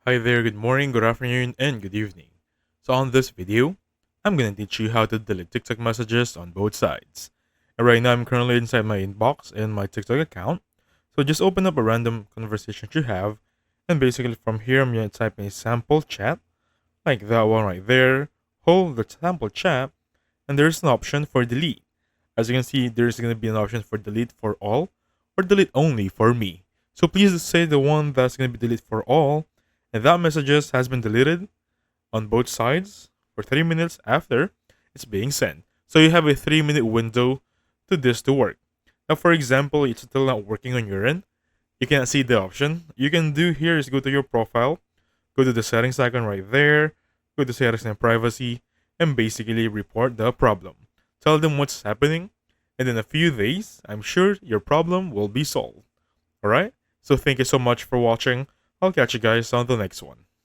Hi there, good morning, good afternoon, and good evening. So on this video, I'm gonna teach you how to delete TikTok messages on both sides. And right now I'm currently inside my inbox in my TikTok account. So just open up a random conversation you have, and basically from here I'm gonna type in a sample chat, like that one right there. Hold the sample chat, and there's an option for delete. As you can see, there's gonna be an option for delete for all or delete only for me. So please say the one that's gonna be delete for all, and that messages has been deleted on both sides for 3 minutes after it's being sent. So you have a 3-minute window to this to work. Now, for example, it's still not working on your end. You can't see the option. You can do here is go to your profile, go to the settings icon right there, go to settings and privacy, and basically report the problem. Tell them what's happening, and in a few days, I'm sure your problem will be solved. Alright? So thank you so much for watching. I'll catch you guys on the next one.